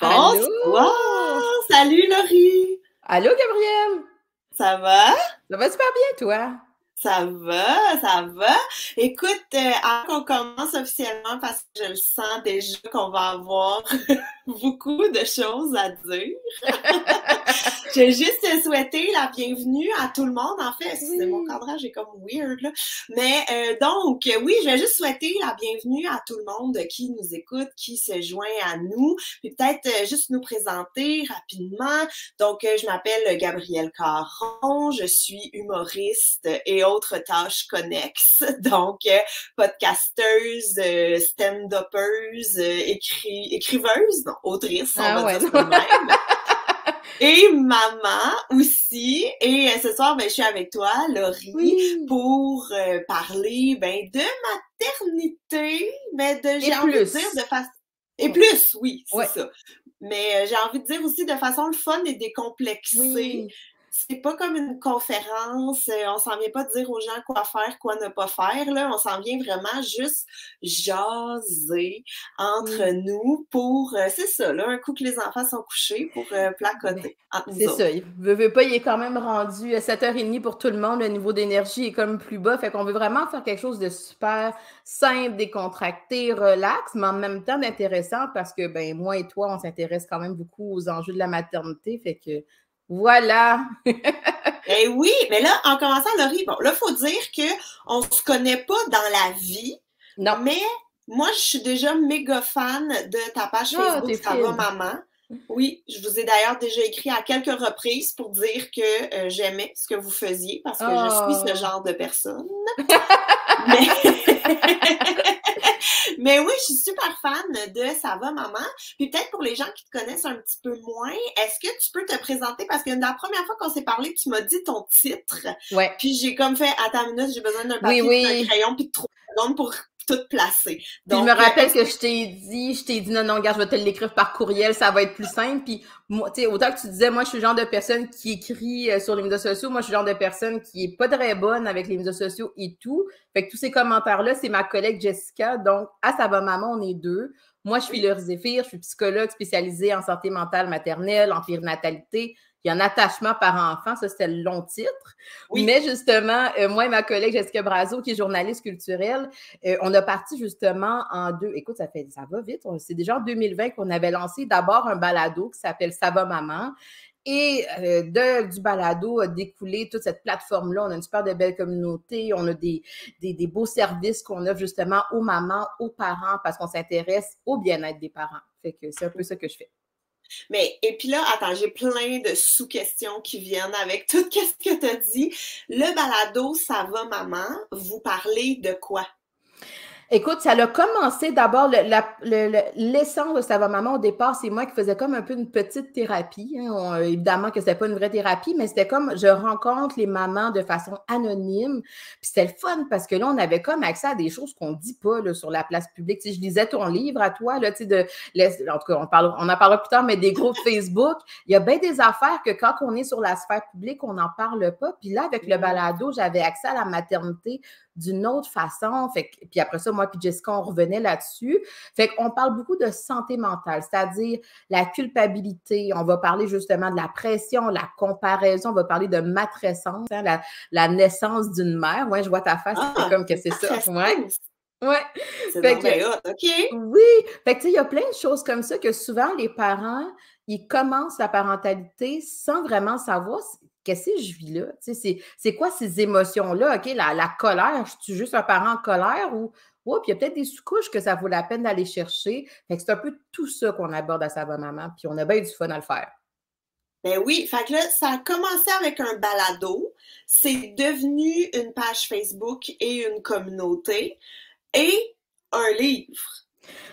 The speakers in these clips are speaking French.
Bonsoir! Allô? Salut Laurie! Allô, Gabrielle? Ça va? Ça va super bien, toi? Ça va, ça va. Écoute, avant qu'on commence officiellement, parce que je le sens déjà qu'on va avoir beaucoup de choses à dire. Je vais juste te souhaiter la bienvenue à tout le monde. En fait, excusez, mon Oui. cadrage est comme weird, là. Mais oui, je vais juste souhaiter la bienvenue à tout le monde qui nous écoute, qui se joint à nous. Puis peut-être juste nous présenter rapidement. Donc, je m'appelle Gabrielle Caron, je suis humoriste et autres tâches connexes. Donc, podcasteuse, stand-uppeuse, écriveuse, non, autrice, on Ah va ouais, dire non. ça de même. Et maman aussi. Et ce soir, je suis avec toi, Laurie, Oui. pour parler de maternité, mais Et j'ai envie de dire de plus. façon... Et plus, oui, c'est Ouais. ça. Mais j'ai envie de dire aussi de façon le fun et décomplexée. Oui. C'est pas comme une conférence, on s'en vient pas dire aux gens quoi faire, quoi ne pas faire, là. On s'en vient vraiment juste jaser entre Oui. nous pour, c'est ça, là, un coup que les enfants sont couchés, pour Ben, placoter entre c'est nous ça. autres. Veut pas, il est quand même rendu à 7h30 pour tout le monde. Le niveau d'énergie est comme plus bas. Fait qu'on veut vraiment faire quelque chose de super simple, décontracté, relax, mais en même temps d'intéressant parce que, ben, moi et toi, on s'intéresse quand même beaucoup aux enjeux de la maternité. Fait que, voilà. Eh oui, mais là, en commençant, Laurie, bon, là, faut dire qu'on se connaît pas dans la vie, Non. mais moi, je suis déjà méga fan de ta page Ah, Facebook t'es Ça va fine. maman. Oui, je vous ai d'ailleurs déjà écrit à quelques reprises pour dire que j'aimais ce que vous faisiez parce que je suis ce Oh. genre de personne. Mais, mais oui, je suis super fan de Ça va maman. Puis peut-être pour les gens qui te connaissent un petit peu moins, est-ce que tu peux te présenter? Parce que la première fois qu'on s'est parlé, tu m'as dit ton titre. Ouais. Puis j'ai comme fait, attends une minute, j'ai besoin d'un Oui, papier, d'un oui. crayon, puis de 3 secondes pour tout placer. Puis je me Donc, rappelle que je t'ai dit non, non, regarde, je vais te l'écrire par courriel, ça va être plus simple. Puis moi, tu sais, autant que tu disais, moi, je suis le genre de personne qui écrit sur les médias sociaux. Moi, je suis le genre de personne qui est pas très bonne avec les médias sociaux et tout. Fait que tous ces commentaires-là, c'est ma collègue Jessica. Donc, à Ça va maman, on est deux. Moi, je suis oui. Laurie Zéphir, je suis psychologue spécialisée en santé mentale maternelle, en périnatalité. Il y a un attachement par enfant, ça c'était le long titre. Oui. Mais justement, moi et ma collègue Jessica Brazo, qui est journaliste culturelle, on a parti justement écoute, ça va vite, c'est déjà en 2020 qu'on avait lancé d'abord un balado qui s'appelle Ça va maman. Et du balado a découlé toute cette plateforme-là. On a une super de belle communauté. On a des beaux services qu'on offre justement aux mamans, aux parents, parce qu'on s'intéresse au bien-être des parents. Fait que c'est un peu ça que je fais. Mais, et puis là, attends, j'ai plein de sous-questions qui viennent avec tout ce que tu as dit. Le balado Ça va maman, vous parlez de quoi? Écoute, ça a commencé d'abord, l'essence de Ça va maman au départ, c'est moi qui faisais comme un peu une petite thérapie. Hein. Évidemment que c'était pas une vraie thérapie, mais c'était comme je rencontre les mamans de façon anonyme. Puis c'était le fun parce que là, on avait comme accès à des choses qu'on dit pas là, sur la place publique. Tu sais, je lisais ton livre à toi, là, tu sais, en tout cas, on en parlera plus tard, mais des groupes Facebook. Il y a bien des affaires que quand on est sur la sphère publique, on n'en parle pas. Puis là, avec le balado, j'avais accès à la maternité d'une autre façon. Puis après ça, moi puis Jessica, on revenait là-dessus. Fait qu'on parle beaucoup de santé mentale, c'est-à-dire la culpabilité. On va parler justement de la pression, la comparaison. On va parler de matrescence, hein, la naissance d'une mère. Ouais, je vois ta face, c'est Ah, comme que c'est ça. Ouais. matrescence! Ouais. C'est Fait donc que, bien hot, OK? oui. Fait que, tu sais, il y a plein de choses comme ça que souvent, les parents, ils commencent la parentalité sans vraiment savoir qu'est-ce que je vis là. Tu sais, c'est quoi ces émotions-là? OK, la colère, je suis juste un parent en colère ou, puis il y a peut-être des sous-couches que ça vaut la peine d'aller chercher. Fait que c'est un peu tout ça qu'on aborde à Ça va maman, puis on a bien du fun à le faire. Ben oui, fait que là, ça a commencé avec un balado, c'est devenu une page Facebook et une communauté et un livre.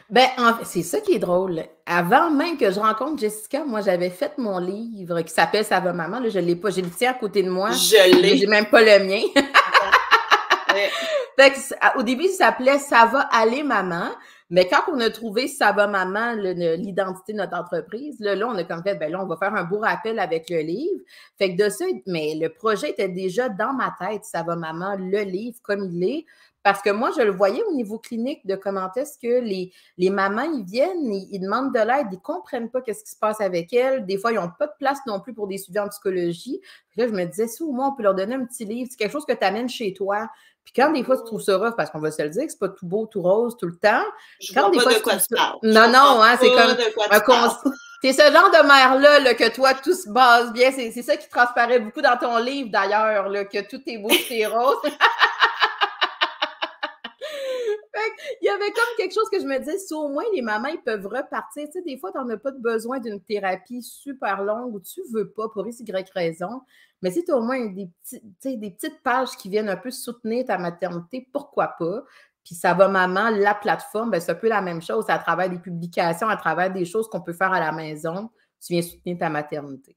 Ben, c'est ça qui est drôle. Avant même que je rencontre Jessica, moi, j'avais fait mon livre qui s'appelle Ça va maman. Là, je l'ai pas, j'ai le tien à côté de moi, Je mais j'ai l'ai. même pas le mien. Attends. Ouais. Fait que, au début, il s'appelait Ça va aller maman. Mais quand on a trouvé Ça va maman, l'identité de notre entreprise, là, on a comme fait, ben là, on va faire un beau rappel avec le livre. Fait que de ça, mais le projet était déjà dans ma tête, Ça va maman, le livre comme il est. Parce que moi, je le voyais au niveau clinique de comment est-ce que les mamans, ils viennent, ils demandent de l'aide, ils ne comprennent pas qu'est-ce qui se passe avec elles. Des fois, ils n'ont pas de place non plus pour des suivis en psychologie. Puis là, je me disais, si au moins, on peut leur donner un petit livre, c'est quelque chose que tu amènes chez toi. Puis quand des fois, tu trouves ça rough, parce qu'on va se le dire, c'est pas tout beau, tout rose tout le temps. Je Quand vois des pas fois, de quoi tu parles. Non, non, hein, c'est comme de quoi tu parles. T'es ce genre de mère-là là, que toi, tout se base bien. C'est ça qui transparaît beaucoup dans ton livre, d'ailleurs, que tout est beau, tout est rose. Il y avait comme quelque chose que je me disais, si au moins les mamans, ils peuvent repartir. Tu sais, des fois, tu n'en as pas besoin d'une thérapie super longue où tu ne veux pas pour X, Y raison. Mais si tu as au moins des petites pages qui viennent un peu soutenir ta maternité, pourquoi pas? Puis ça va maman, la plateforme, ben, c'est un peu la même chose à travers des publications, à travers des choses qu'on peut faire à la maison. Tu viens soutenir ta maternité.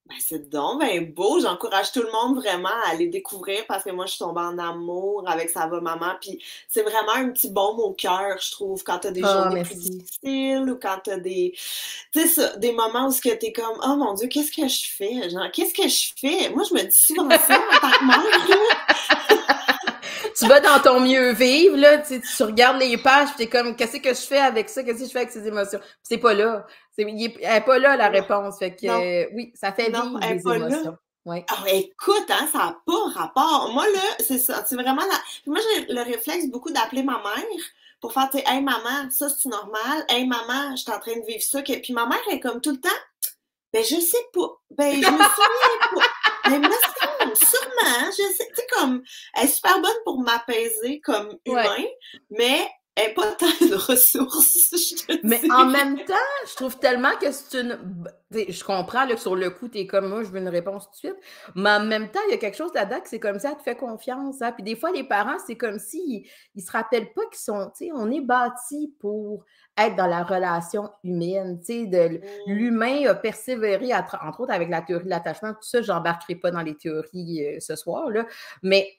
Ben, c'est donc ben beau. J'encourage tout le monde vraiment à aller découvrir parce que moi, je suis tombée en amour avec Ça va maman. Puis c'est vraiment un petit baume au cœur, je trouve, quand tu as des journées plus difficiles ou quand tu as des moments où tu es comme, oh mon Dieu, qu'est-ce que je fais? Genre, qu'est-ce que je fais? Moi, je me dis souvent ça en tant que mère. Tu vas dans ton mieux vivre, là, tu regardes les pages, puis t'es comme, qu'est-ce que je fais avec ça? Qu'est-ce que je fais avec ces émotions? Puis c'est pas là. Elle n'est pas là, la réponse. Fait que, oui, ça fait vivre les émotions. Ouais. Ah, écoute, hein, ça n'a pas rapport. Moi, là, c'est ça. C'est vraiment Moi, j'ai le réflexe beaucoup d'appeler ma mère pour faire, tu sais, hey maman, ça c'est normal. Hey maman, je suis en train de vivre ça. Puis ma mère est comme tout le temps, ben je sais pas. Ben je me souviens pas. Mais me semble, sûrement, je sais. Tu sais, comme, elle est super bonne pour m'apaiser comme humain, mais elle n'est pas tant une ressource, je te Mais dis. en même temps, je trouve tellement que c'est une... Je comprends là, que sur le coup, tu es comme moi, je veux une réponse tout de suite. Mais en même temps, il y a quelque chose là-dedans que c'est comme ça, elle te fait confiance. Hein? Puis des fois, les parents, c'est comme s'ils ne se rappellent pas qu'ils sont... Tu sais, on est bâti pour être dans la relation humaine. Tu sais, l'humain a persévéré, entre autres avec la théorie de l'attachement. Tout ça, je n'embarquerai pas dans les théories ce soir, là. Mais...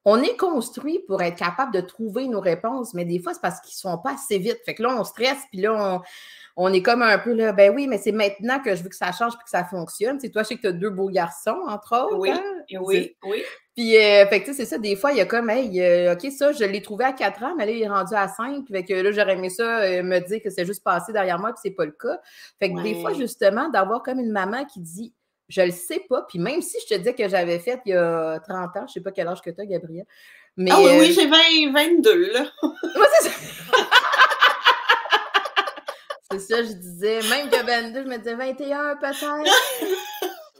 on est construit pour être capable de trouver nos réponses, mais des fois, c'est parce qu'ils ne sont pas assez vite. Fait que là, on stresse, puis là, on est comme un peu là, ben oui, mais c'est maintenant que je veux que ça change et que ça fonctionne. Tu sais, toi, je sais que tu as 2 beaux garçons, entre autres. Oui, hein? oui. Puis, fait que, tu sais, c'est ça, des fois, il y a comme, hey, OK, ça, je l'ai trouvé à 4 ans, mais là, il est rendu à 5. Fait que là, j'aurais aimé ça, me dire que c'est juste passé derrière moi, puis c'est pas le cas. Fait que des fois, justement, d'avoir comme une maman qui dit, je le sais pas. Puis même si je te dis que j'avais fait il y a 30 ans, je sais pas quel âge que tu as, Gabrielle. Mais, ah oui, j'ai 22, là. Ouais, c'est ça. C'est ça, je disais. Même que 22, je me disais 21 peut-être.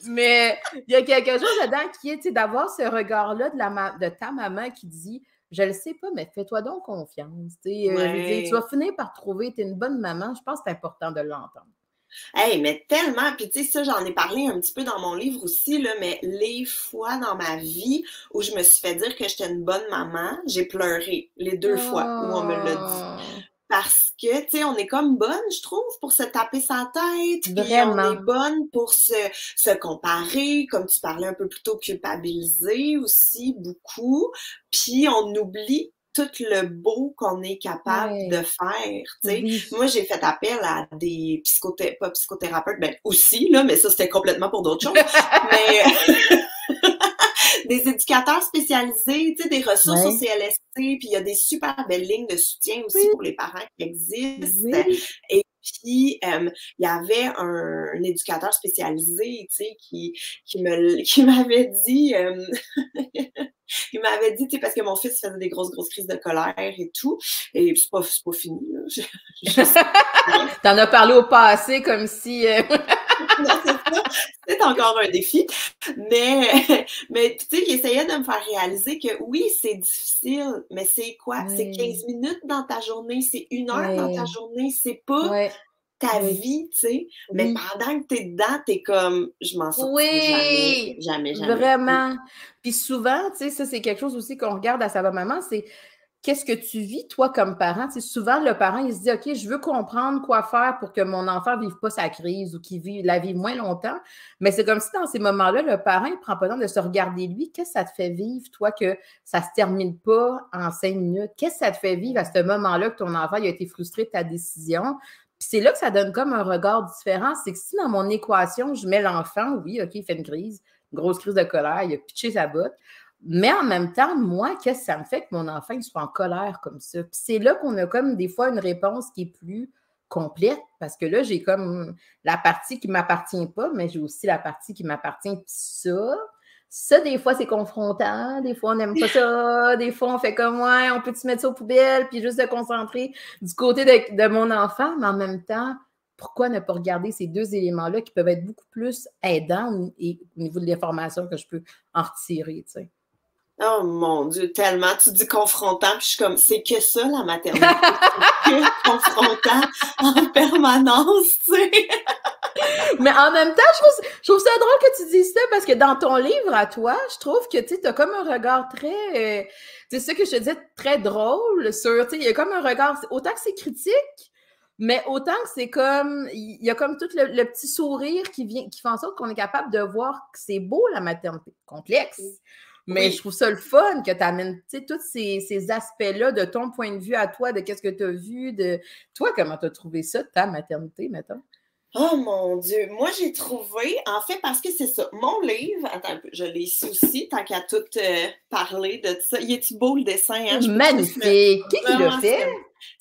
Mais il y a quelque chose là-dedans qui est d'avoir ce regard-là de ta maman qui dit, je le sais pas, mais fais-toi donc confiance. Je veux dire, tu vas finir par trouver, tu es une bonne maman. Je pense que c'est important de l'entendre. Hey, mais tellement, puis tu sais, ça, j'en ai parlé un petit peu dans mon livre aussi, là, mais les fois dans ma vie où je me suis fait dire que j'étais une bonne maman, j'ai pleuré les 2 fois où on me l'a dit. Parce que, tu sais, on est comme bonne, je trouve, pour se taper sa tête, puis on est bonne pour se comparer, comme tu parlais un peu plus tôt, culpabiliser aussi beaucoup, puis on oublie tout le beau qu'on est capable de faire, tu sais. Oui. Moi, j'ai fait appel à des pas psychothérapeutes, ben aussi, là, mais ça, c'était complètement pour d'autres choses. Mais des éducateurs spécialisés, tu sais, des ressources au CLSC, puis il y a des super belles lignes de soutien aussi pour les parents qui existent. Et puis, il y avait un éducateur spécialisé, tu sais, qui m'avait dit... il m'avait dit, tu sais, parce que mon fils faisait des grosses crises de colère et tout, et c'est pas fini, là. T'en as parlé au passé comme si... Non, c'est ça. C'est encore un défi. Mais tu sais, il essayait de me faire réaliser que oui, c'est difficile, mais c'est quoi? C'est 15 minutes dans ta journée, c'est 1 heure dans ta journée, c'est pas ta vie, tu sais. Mais pendant que t'es dedans, t'es comme, je m'en sortirai jamais. Vraiment. Puis souvent, tu sais, ça, c'est quelque chose aussi qu'on regarde à Sa va maman, c'est qu'est-ce que tu vis, toi, comme parent? Tu sais, souvent, le parent, il se dit, OK, je veux comprendre quoi faire pour que mon enfant ne vive pas sa crise ou qu'il la vive moins longtemps. Mais c'est comme si, dans ces moments-là, le parent, il ne prend pas le temps de se regarder lui. Qu'est-ce que ça te fait vivre, toi, que ça ne se termine pas en 5 minutes? Qu'est-ce que ça te fait vivre à ce moment-là que ton enfant il a été frustré de ta décision? Puis c'est là que ça donne comme un regard différent. C'est que si dans mon équation, je mets l'enfant, oui, OK, il fait une crise, une grosse crise de colère, il a pitché sa botte. Mais en même temps, moi, qu'est-ce que ça me fait que mon enfant soit en colère comme ça? Puis c'est là qu'on a comme des fois une réponse qui est plus complète, parce que là, j'ai comme la partie qui ne m'appartient pas, mais j'ai aussi la partie qui m'appartient. Puis ça, des fois, c'est confrontant. Des fois, on n'aime pas ça. Des fois, on fait comme, ouais, on peut-se mettre ça aux poubelles, puis juste se concentrer du côté de mon enfant. Mais en même temps, pourquoi ne pas regarder ces deux éléments-là qui peuvent être beaucoup plus aidants au niveau de l'information que je peux en retirer, tu sais? Oh mon Dieu, tellement. Tu dis confrontant, puis je suis comme, c'est que ça, la maternité. C'est que confrontant en permanence, tu sais. Mais en même temps, je trouve ça drôle que tu dises ça, parce que dans ton livre à toi, je trouve que tu as comme un regard très, c'est ça que je te disais, très drôle sur, tu sais, il y a comme un regard, autant que c'est critique, mais autant que c'est comme, il y a comme tout le petit sourire qui fait en sorte qu'on est capable de voir que c'est beau, la maternité, complexe. Mais je trouve ça le fun que tu amènes, tu sais, tous ces aspects-là de ton point de vue à toi, de qu'est-ce que tu as vu, de toi, comment tu as trouvé ça, ta maternité, mettons? Oh mon Dieu, moi j'ai trouvé, en fait, parce que c'est ça, mon livre, attends un peu, je l'ai ici aussi, tant qu'à tout parler de ça. Il est-tu beau le dessin? Hein? Magnifique! Qui l'a fait?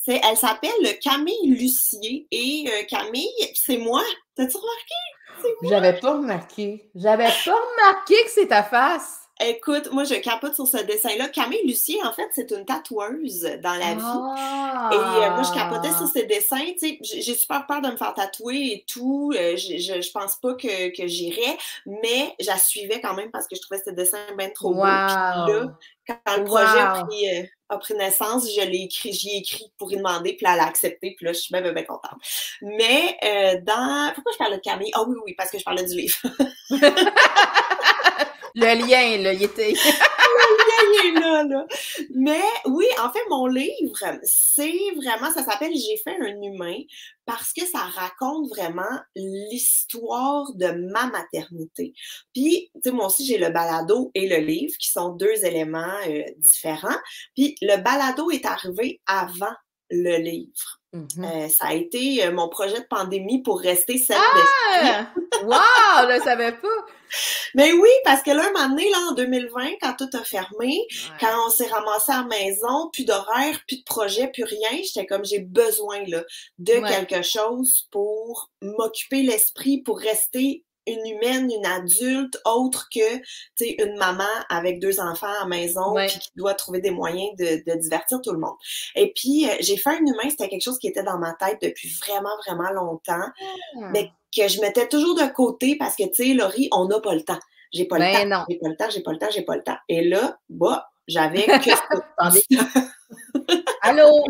Elle s'appelle Camille Lucier et Camille, c'est moi. T'as-tu remarqué? J'avais pas remarqué. J'avais pas remarqué que c'est ta face. Écoute, moi, je capote sur ce dessin-là. Camille Lucier, en fait, c'est une tatoueuse dans la vie. Et moi, je capotais sur ses dessins. Tu sais, j'ai super peur de me faire tatouer et tout. Je pense pas que j'irais, mais je la suivais quand même parce que je trouvais ce dessin bien trop beau. Puis là, quand le projet a pris naissance, j'y ai écrit pour y demander, puis là, elle a accepté, puis là, je suis même bien contente. Mais pourquoi je parlais de Camille? Ah oui, parce que je parlais du livre. Le lien, là, il était... Le lien est là. Mais oui, en fait, mon livre, c'est vraiment, ça s'appelle « J'ai fait un humain » parce que ça raconte vraiment l'histoire de ma maternité. Puis, tu sais, moi aussi, j'ai le balado et le livre qui sont deux éléments différents. Puis, le balado est arrivé avant le livre. Ça a été mon projet de pandémie pour rester saine d'esprit. Wow! Je ne savais pas! Mais oui, parce que là, un moment donné, là, en 2020, quand tout a fermé, quand on s'est ramassé à la maison, plus d'horaire, plus de projet, plus rien, j'étais comme, j'ai besoin là, de quelque chose pour m'occuper l'esprit, pour rester une humaine, une adulte, autre que, tu sais, une maman avec deux enfants à la maison, puis qui doit trouver des moyens de divertir tout le monde. Et puis, j'ai fait un humain, c'était quelque chose qui était dans ma tête depuis vraiment, vraiment longtemps, mais que je mettais toujours de côté parce que, tu sais, Laurie, on n'a pas le temps. J'ai pas le temps. J'ai pas le temps. Et là, bah, j'avais que ça. Allô?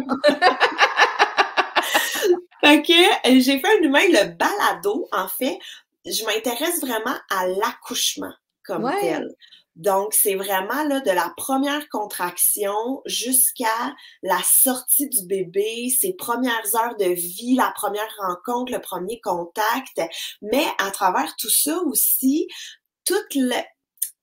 Fait que j'ai fait un humain, le balado, en fait, je m'intéresse vraiment à l'accouchement comme tel. Donc, c'est vraiment là de la première contraction jusqu'à la sortie du bébé, ses premières heures de vie, la première rencontre, le premier contact. Mais à travers tout ça aussi, toute le...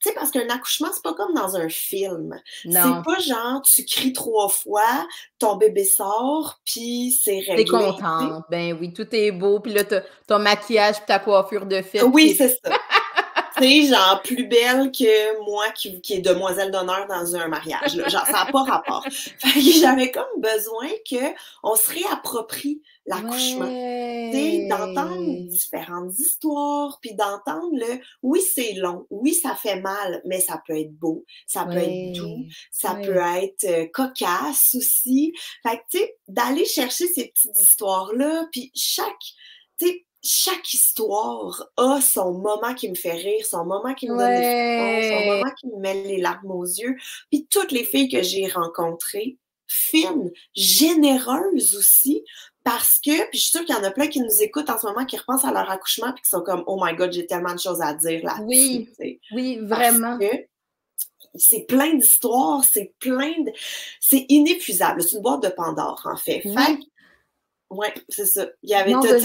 Tu sais, parce qu'un accouchement, c'est pas comme dans un film. C'est pas genre, tu cries 3 fois, ton bébé sort, puis c'est réglé. T'es contente. Ben oui, tout est beau. Puis là, ton maquillage puis ta coiffure de fête. Oui, c'est ça. Tu sais, genre, plus belle que moi qui est demoiselle d'honneur dans un mariage. Là. Genre, ça n'a pas rapport. Fait que j'avais comme besoin qu'on se réapproprie l'accouchement. Tu sais, d'entendre différentes histoires, puis d'entendre oui, c'est long, oui, ça fait mal, mais ça peut être beau, ça peut être doux, ça peut être cocasse aussi. Fait que, tu sais, d'aller chercher ces petites histoires-là, puis chaque histoire a son moment qui me fait rire, son moment qui me donne des frissons, son moment qui me met les larmes aux yeux. Puis toutes les filles que j'ai rencontrées, fines, généreuses aussi, parce que, puis je suis sûre qu'il y en a plein qui nous écoutent en ce moment, qui repensent à leur accouchement puis qui sont comme « Oh my God, j'ai tellement de choses à dire là-dessus. » Oui, vraiment. Parce que c'est plein d'histoires, c'est inépuisable. C'est une boîte de Pandore, en fait. Oui, c'est ça.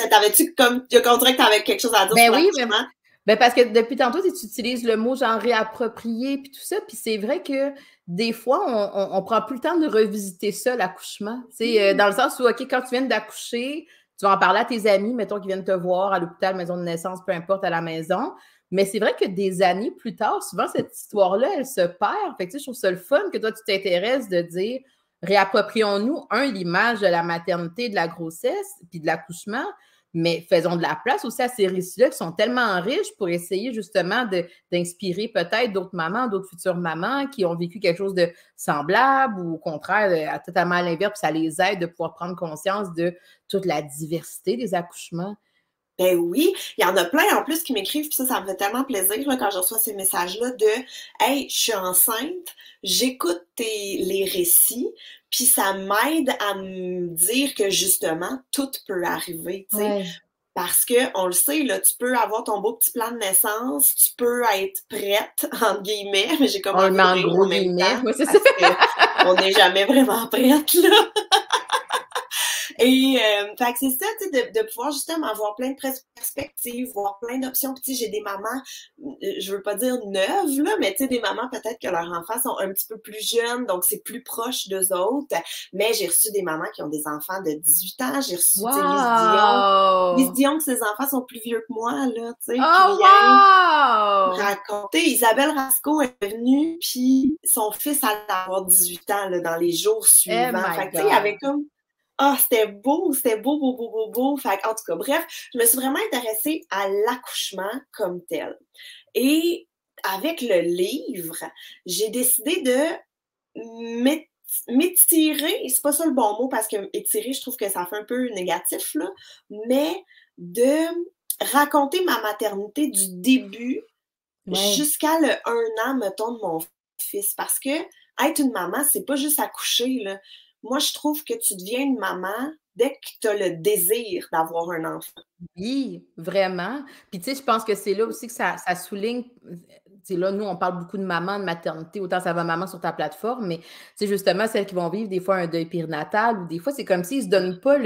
T'avais-tu comme, on dirait que t'avais quelque chose à dire sur l'accouchement? Ben parce que depuis tantôt, tu utilises le mot genre réapproprié puis tout ça, puis c'est vrai que des fois, on prend plus le temps de revisiter ça, l'accouchement. Dans le sens où, OK, quand tu viens d'accoucher, tu vas en parler à tes amis, mettons, qui viennent te voir à l'hôpital, maison de naissance, peu importe, à la maison. Mais c'est vrai que des années plus tard, souvent, cette histoire-là, elle se perd. Fait que, tu sais, je trouve ça le fun que toi, tu t'intéresses de dire, réapproprions-nous, l'image de la maternité, de la grossesse, puis de l'accouchement, mais faisons de la place aussi à ces récits-là qui sont tellement riches pour essayer justement d'inspirer peut-être d'autres mamans, d'autres futures mamans qui ont vécu quelque chose de semblable ou au contraire, totalement à l'inverse, puis ça les aide de pouvoir prendre conscience de toute la diversité des accouchements. Ben oui, il y en a plein en plus qui m'écrivent, puis ça me fait tellement plaisir là, quand je reçois ces messages-là de Hey, je suis enceinte, j'écoute les récits, puis ça m'aide à me dire que justement, tout peut arriver, tu sais. Ouais. Parce que on le sait, là, tu peux avoir ton beau petit plan de naissance, tu peux être prête, entre guillemets, mais j'ai comme On le envie met de en rire gros en même guillemets. temps, Ouais, c'est ça. parce qu'on n'est jamais vraiment prête, là. Et fait que c'est ça, tu sais, de pouvoir justement avoir plein de perspectives, voir plein d'options. Puis tu sais, j'ai des mamans, je veux pas dire neuves, là, mais tu sais, des mamans peut-être que leurs enfants sont un petit peu plus jeunes, donc c'est plus proche d'eux autres. Mais j'ai reçu des mamans qui ont des enfants de 18 ans. J'ai reçu, tu sais, Lise Dion. Lise Wow! Dion, que ses enfants sont plus vieux que moi, là, tu sais, qui Oh, vient wow! raconter. Isabelle Rasco est venue, puis son fils allait avoir 18 ans, là, dans les jours Oh suivants. my Fait que tu sais, il y God! avait comme ah, c'était beau, beau, beau, beau, beau. Fait en tout cas, bref, je me suis vraiment intéressée à l'accouchement comme tel. Et avec le livre, j'ai décidé de m'étirer, c'est pas ça le bon mot parce que étirer, je trouve que ça fait un peu négatif, là, mais de raconter ma maternité du début Ouais. jusqu'à le 1 an, mettons, de mon fils. Parce que être une maman, c'est pas juste accoucher, là. Moi, je trouve que tu deviens une maman dès que tu as le désir d'avoir un enfant. Oui, vraiment. Puis tu sais, je pense que c'est là aussi que ça souligne, tu sais, là, nous, on parle beaucoup de maman, de maternité, autant ça va maman sur ta plateforme, mais tu sais, justement, celles qui vont vivre des fois un deuil périnatal ou des fois, c'est comme s'ils se donnent pas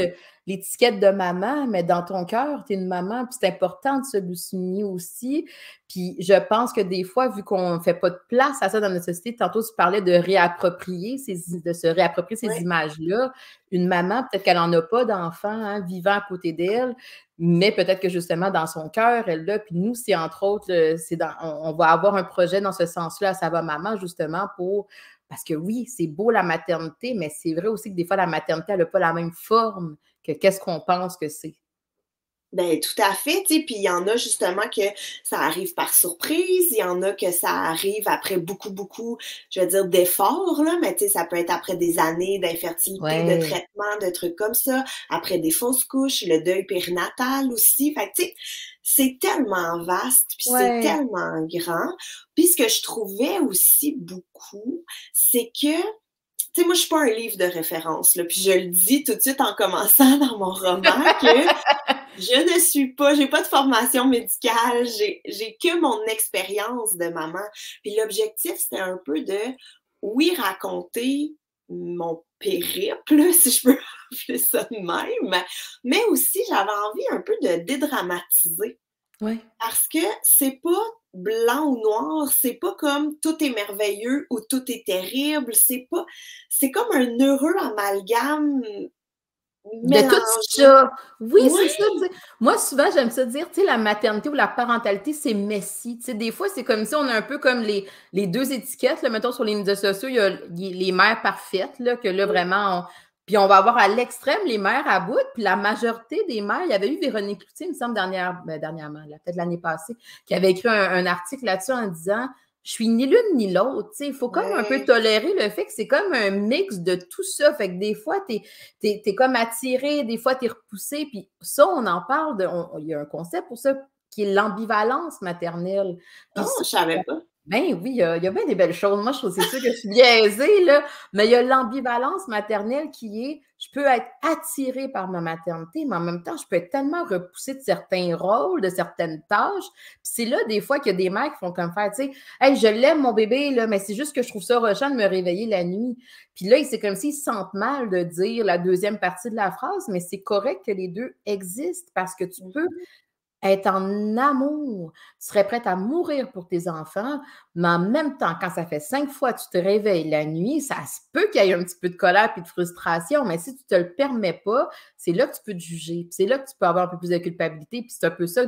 l'étiquette de maman, mais dans ton cœur, tu es une maman, puis c'est important de se le souligner aussi. Puis je pense que des fois, vu qu'on ne fait pas de place à ça dans notre société, tantôt tu parlais de réapproprier, de se réapproprier ces Ouais. images-là. Une maman, peut-être qu'elle n'en a pas d'enfant hein, vivant à côté d'elle, mais peut-être que justement, dans son cœur, elle l'a. Puis nous, c'est entre autres, on va avoir un projet dans ce sens-là à Ça va maman, justement, parce que oui, c'est beau la maternité, mais c'est vrai aussi que des fois, la maternité, elle n'a pas la même forme que qu'est-ce qu'on pense que c'est. Ben tout à fait, tu sais, puis il y en a justement que ça arrive par surprise, il y en a que ça arrive après beaucoup, beaucoup, je veux dire, d'efforts, là, mais tu sais, ça peut être après des années d'infertilité, de Ouais. traitement, de trucs comme ça, après des fausses couches, le deuil périnatal aussi, fait que tu sais, c'est tellement vaste, puis c'est Ouais. tellement grand. Puis ce que je trouvais aussi beaucoup, c'est que tu sais, moi, je suis pas un livre de référence, là, puis je le dis tout de suite en commençant dans mon roman que je ne suis pas, j'ai pas de formation médicale, j'ai que mon expérience de maman. Puis l'objectif, c'était un peu de, oui, raconter mon périple, si je peux appeler ça de même, mais aussi j'avais envie un peu de dédramatiser. Ouais. Parce que c'est pas blanc ou noir, c'est pas comme tout est merveilleux ou tout est terrible, c'est comme un heureux amalgame De tout mélangé. ça. Oui, c'est ça, Oui! tu sais. Moi, souvent, j'aime ça dire, tu sais, la maternité ou la parentalité, c'est messy. Tu sais, des fois, c'est comme si on a un peu comme les deux étiquettes, là, mettons, sur les médias sociaux, il y a les mères parfaites, là, que là, vraiment, puis on va avoir à l'extrême les mères à bout, puis la majorité des mères, il y avait eu Véronique Cloutier, il me semble, dernièrement, là, peut-être l'année passée, qui avait écrit un article là-dessus en disant je suis ni l'une ni l'autre. Il faut comme un peu Ouais. tolérer le fait que c'est comme un mix de tout ça. Fait que des fois, t'es comme attiré, des fois, t'es repoussé. Puis ça, on en parle. Il y a un concept pour ça qui est l'ambivalence maternelle. Puis Oh, ça, je savais pas. ben oui, il y a bien des belles choses. Moi, je trouve, c'est sûr que je suis biaisée, là, mais il y a l'ambivalence maternelle qui est, je peux être attirée par ma maternité, mais en même temps, je peux être tellement repoussée de certains rôles, de certaines tâches. Puis c'est là, des fois, qu'il y a des mères qui font comme faire, tu sais, hey, je l'aime, mon bébé, là, mais c'est juste que je trouve ça rushant de me réveiller la nuit. Puis là, c'est comme s'ils se sentent mal de dire la deuxième partie de la phrase, mais c'est correct que les deux existent parce que tu peux être en amour. Tu serais prête à mourir pour tes enfants, mais en même temps, quand ça fait 5 fois que tu te réveilles la nuit, ça se peut qu'il y ait un petit peu de colère et de frustration, mais si tu ne te le permets pas, c'est là que tu peux te juger. C'est là que tu peux avoir un peu plus de culpabilité. Puis c'est un peu ça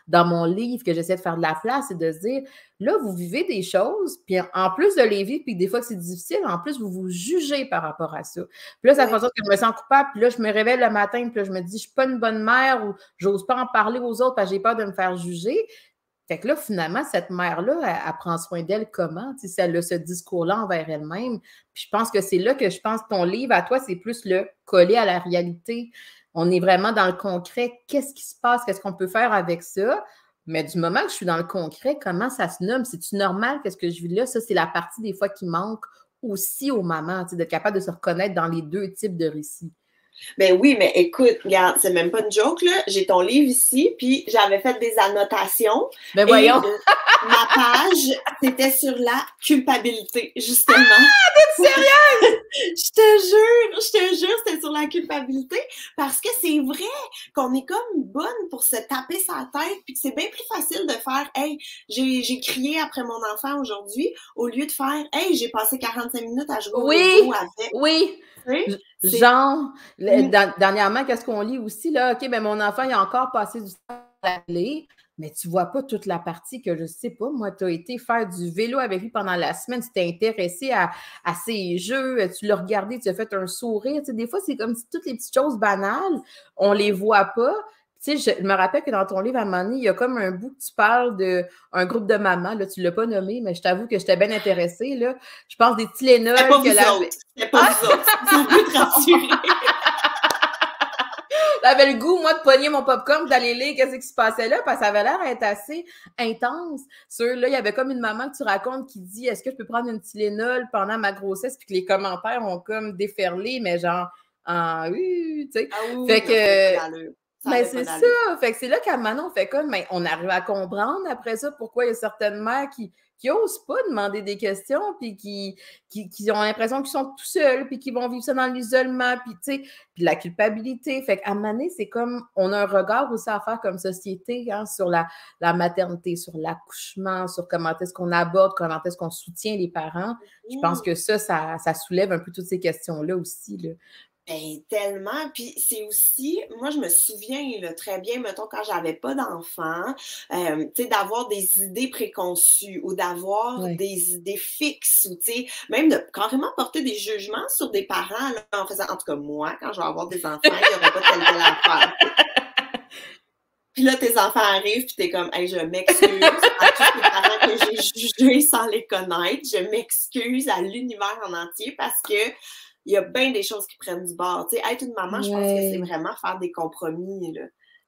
dans mon livre que j'essaie de faire de la place, c'est de se dire, là, vous vivez des choses, puis en plus de les vivre, puis des fois que c'est difficile, en plus, vous vous jugez par rapport à ça. Puis là, ça fait en sorte que je me sens coupable, puis là, je me réveille le matin, puis là, je me dis, je suis pas une bonne mère, ou j'ose pas en parler aux autres parce que j'ai peur de me faire juger. Fait que là, finalement, cette mère-là, elle prend soin d'elle comment? Tu sais, si elle a ce discours-là envers elle-même. Puis je pense que c'est là que je pense que ton livre, à toi, c'est plus le coller à la réalité. On est vraiment dans le concret. Qu'est-ce qui se passe? Qu'est-ce qu'on peut faire avec ça? Mais du moment que je suis dans le concret, comment ça se nomme? C'est-tu normal? Qu'est-ce que je vis là? Ça, c'est la partie des fois qui manque aussi aux mamans, tu sais, d'être capable de se reconnaître dans les deux types de récits. Ben oui, mais écoute, regarde, c'est même pas une joke, là. J'ai ton livre ici, puis j'avais fait des annotations. Ben Et voyons! ma page, c'était sur la culpabilité, justement. T'es sérieux? Je te jure, c'était sur la culpabilité. Parce que c'est vrai qu'on est comme bonne pour se taper sa tête, puis que c'est bien plus facile de faire, hey, j'ai crié après mon enfant aujourd'hui, au lieu de faire, hey, j'ai passé 45 minutes à jouer au Lego Oui, avec. oui. Tu sais, Genre, Mm. dernièrement, qu'est-ce qu'on lit aussi, là? OK, ben mon enfant, il a encore passé du temps à la télé, mais tu vois pas toute la partie que je sais pas. Moi, tu as été faire du vélo avec lui pendant la semaine, tu t'es intéressé à ses jeux, tu l'as regardé, tu as fait un sourire. Tu sais, des fois, c'est comme si toutes les petites choses banales, on les voit pas. Tu sais, je me rappelle que dans ton livre, à un moment donné, il y a comme un bout que tu parles d'un groupe de mamans. Là, tu ne l'as pas nommé, mais je t'avoue que j'étais bien intéressée. Là. Je pense des Tylenol C'était pas que vous la... autres. C'était pas vous autres. Ça peut te rassurer. J'avais le goût, moi, de pogner mon popcorn, d'aller lire qu'est-ce qui se passait là, parce que ça avait l'air d'être assez intense. Là, il y avait comme une maman que tu racontes qui dit, est-ce que je peux prendre une Tylenol pendant ma grossesse, puis que les commentaires ont comme déferlé, mais genre, ah oui, tu sais. Ah oui, Fait non, ça n'avait pas que, d'allure. Ça ben n'avait pas c'est ça. d'allure. Fait que c'est là qu'à Manon, on fait comme, ben, on arrive à comprendre après ça pourquoi il y a certaines mères qui osent pas demander des questions, puis qui ont l'impression qu'ils sont tout seuls, puis qui vont vivre ça dans l'isolement, puis tu sais, puis la culpabilité. Fait qu'à Mané, c'est comme, on a un regard aussi à faire comme société hein, sur la maternité, sur l'accouchement, sur comment est-ce qu'on aborde, comment est-ce qu'on soutient les parents. Je pense que ça soulève un peu toutes ces questions-là aussi, là. Ben, tellement. Puis c'est aussi, moi, je me souviens là, très bien, mettons, quand j'avais pas d'enfant, tu sais, d'avoir des idées préconçues ou d'avoir Ouais. des idées fixes ou, tu sais, même de carrément porter des jugements sur des parents là, en faisant, en tout cas, moi, quand je vais avoir des enfants, il n'y aura pas telle affaire. Puis là, tes enfants arrivent, puis t'es comme, hey, je m'excuse à tous les parents que j'ai jugés sans les connaître. Je m'excuse à l'univers en entier parce que il y a bien des choses qui prennent du bord. Tu sais, être une maman, je pense que c'est Ouais. vraiment faire des compromis, là.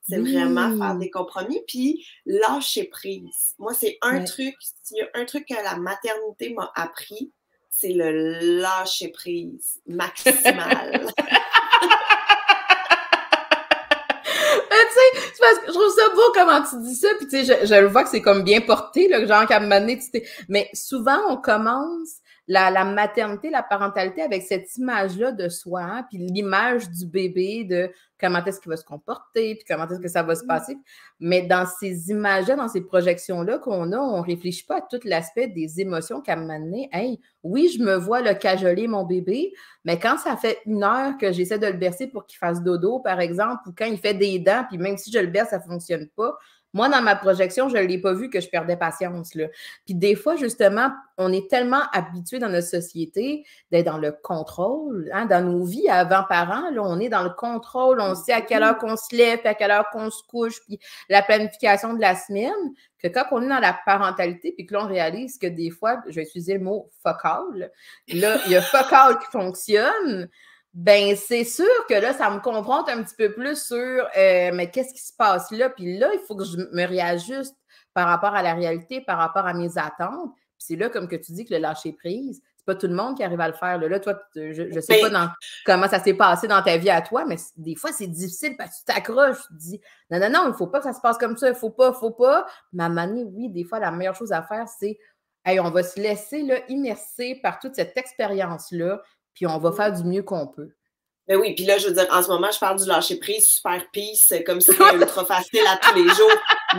C'est vraiment faire Oui. des compromis, puis lâcher prise. Moi, c'est un Ouais. truc, s'il y a un truc que la maternité m'a appris, c'est le lâcher prise maximal. Tu sais, c'est parce que je trouve ça beau comment tu dis ça, puis tu sais, je le vois que c'est comme bien porté, là, genre qu'à un moment donné, mais souvent, on commence la maternité, la parentalité avec cette image-là de soi, hein, puis l'image du bébé, de comment est-ce qu'il va se comporter, puis comment est-ce que ça va se passer. Mais dans ces images-là, dans ces projections-là qu'on a, on réfléchit pas à tout l'aspect des émotions qu'à un moment donné, hey, oui, je me vois le cajoler mon bébé, mais quand ça fait 1 heure que j'essaie de le bercer pour qu'il fasse dodo, par exemple, ou quand il fait des dents, puis même si je le berce, ça ne fonctionne pas, moi, dans ma projection, je ne l'ai pas vu que je perdais patience. Là. Puis des fois, justement, on est tellement habitué dans notre société d'être dans le contrôle. Hein, dans nos vies avant parents, là, on est dans le contrôle, on sait à quelle heure qu'on se lève, puis à quelle heure qu'on se couche, puis la planification de la semaine, que quand on est dans la parentalité, puis que là, on réalise que des fois, je vais utiliser le mot fuck all, là, il y a fuck all qui fonctionne, ben c'est sûr que là, ça me confronte un petit peu plus sur mais qu'est-ce qui se passe là? Puis là, il faut que je me réajuste par rapport à la réalité, par rapport à mes attentes. Puis c'est là, comme que tu dis, que le lâcher prise, c'est pas tout le monde qui arrive à le faire. Là, toi, je sais pas Ben, comment ça s'est passé dans ta vie à toi, mais des fois, c'est difficile parce que tu t'accroches, tu te dis non, non, non, il faut pas que ça se passe comme ça, il faut pas, il faut pas. Mais à un moment donné, oui, des fois, la meilleure chose à faire, c'est hey, on va se laisser là, immerser par toute cette expérience-là, puis on va faire du mieux qu'on peut. Ben oui, puis là, je veux dire, en ce moment, je parle du lâcher-prise super peace, comme si c'était ultra facile à tous les jours.